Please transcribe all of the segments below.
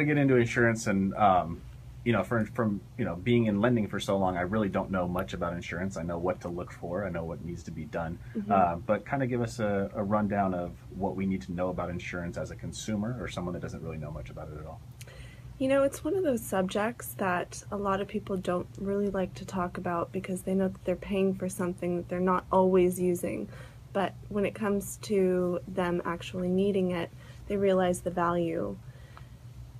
to get into insurance, and from being in lending for so long, I really don't know much about insurance. I know what to look for. I know what needs to be done. But kind of give us a rundown of what we need to know about insurance as a consumer or someone that doesn't really know much about it at all. It's one of those subjects that a lot of people don't really like to talk about because they know that they're paying for something that they're not always using. But when it comes to them actually needing it, they realize the value.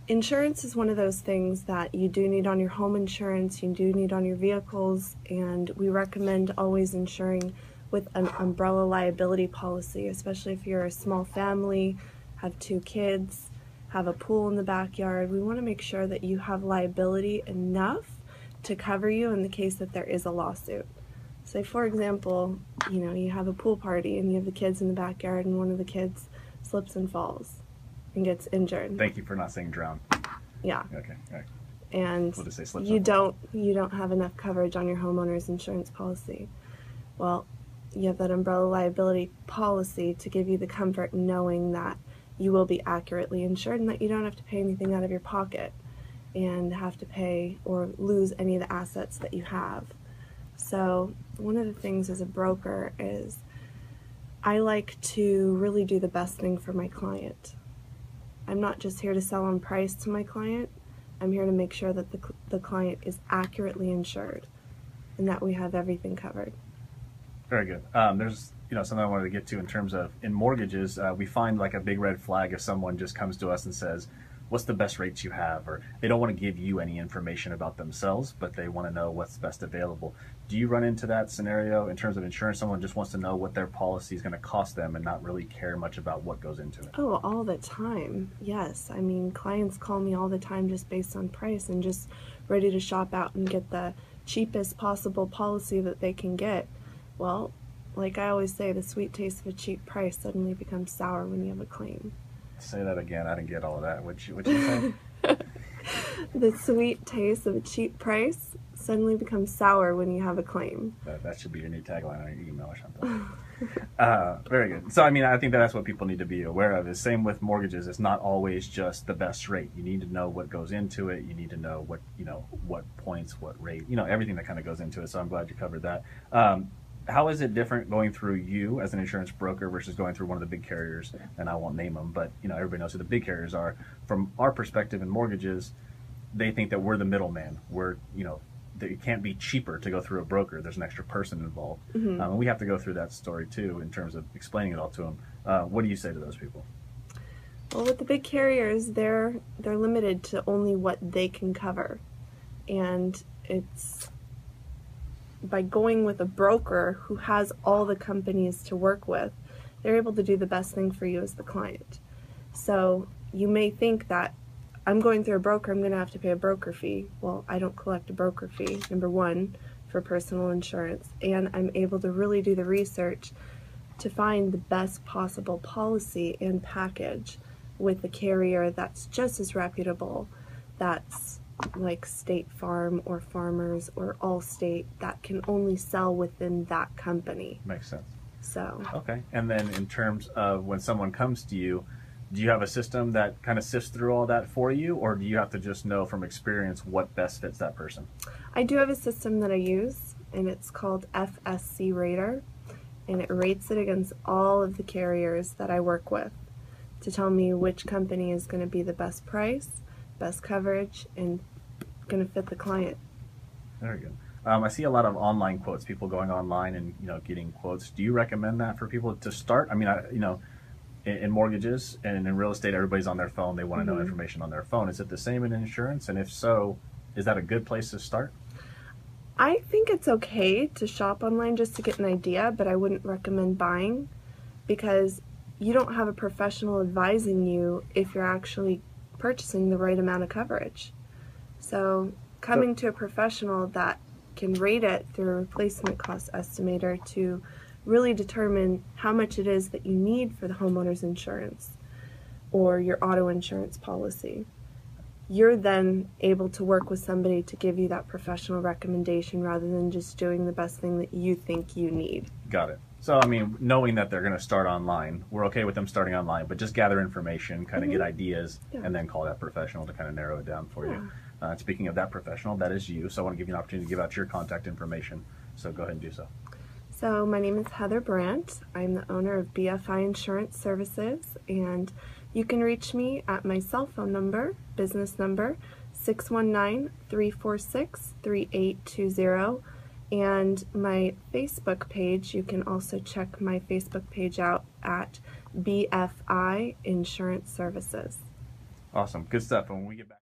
Insurance is one of those things that you do need on your home insurance, you do need on your vehicles, and we recommend always insuring with an umbrella liability policy, especially if you're a small family, have 2 kids, have a pool in the backyard. We want to make sure that you have liability enough to cover you in the case that there is a lawsuit. Say, for example, you have a pool party and you have the kids in the backyard and one of the kids slips and falls and gets injured. Thank you for not saying drown. Yeah. Okay. All right. And We'll just say slips you and falls. don't have enough coverage on your homeowner's insurance policy. Well, you have that umbrella liability policy to give you the comfort knowing that you will be accurately insured and that you don't have to pay anything out of your pocket and have to pay or lose any of the assets that you have. So one of the things as a broker is I like to really do the best thing for my client. I'm not just here to sell on price to my client. I'm here to make sure that the client is accurately insured and that we have everything covered. Very good. There's something I wanted to get to in terms of in mortgages. We find like a big red flag if someone just comes to us and says, what's the best rates you have? Or they don't want to give you any information about themselves, but they want to know what's best available. Do you run into that scenario in terms of insurance? Someone just wants to know what their policy is going to cost them and not really care much about what goes into it. Oh, all the time. Yes. I mean, clients call me all the time just based on price and just ready to shop out and get the cheapest possible policy that they can get. Well, like I always say, the sweet taste of a cheap price suddenly becomes sour when you have a claim. Say that again. I didn't get all of that. What'd you say? The sweet taste of a cheap price suddenly becomes sour when you have a claim. That should be your new tagline on your email or something. Very good. So, I think that's what people need to be aware of. Is same with mortgages. It's not always just the best rate. You need to know what goes into it. You need to know what points, what rate, everything that kind of goes into it. So I'm glad you covered that. How is it different going through you as an insurance broker versus going through one of the big carriers? And I won't name them, but everybody knows who the big carriers are. From our perspective in mortgages, they think that we're the middleman. We're that it can't be cheaper to go through a broker. There's an extra person involved, and we have to go through that story too in terms of explaining it all to them. What do you say to those people? Well, with the big carriers, they're limited to only what they can cover, and it's by going with a broker who has all the companies to work with, they're able to do the best thing for you as the client. So you may think that I'm going through a broker, I'm going to have to pay a broker fee. Well, I don't collect a broker fee, number one, for personal insurance, and I'm able to really do the research to find the best possible policy and package with a carrier that's just as reputable, that's like State Farm or Farmers or Allstate, that can only sell within that company. Makes sense. So. Okay. And then in terms of when someone comes to you, do you have a system that kind of sifts through all that for you, or do you have to just know from experience what best fits that person? I do have a system that I use, and it's called FSC Rater, and it rates it against all of the carriers that I work with to tell me which company is going to be the best price, best coverage, and going to fit the client. Very good. I see a lot of online quotes, people going online and getting quotes. Do you recommend that for people to start? In mortgages and in real estate, everybody's on their phone. They want to know information on their phone. Is it the same in insurance? And if so, is that a good place to start? I think it's okay to shop online just to get an idea, but I wouldn't recommend buying because you don't have a professional advising you if you're actually purchasing the right amount of coverage. So coming to a professional that can rate it through a replacement cost estimator to really determine how much it is that you need for the homeowner's insurance or your auto insurance policy. you're then able to work with somebody to give you that professional recommendation rather than just doing the best thing that you think you need. Got it. So, I mean, knowing that they're going to start online, we're okay with them starting online, but just gather information, kind of get ideas, and then call that professional to kind of narrow it down for you. Speaking of that professional, that is you. So I want to give you an opportunity to give out your contact information. So go ahead and do so. So my name is Heather Brandt. I'm the owner of BFI Insurance Services, and you can reach me at my cell phone number, business number, 619-346-3820. And my Facebook page, you can also check my Facebook page out at BFI Insurance Services. Awesome. Good stuff. And when we get back.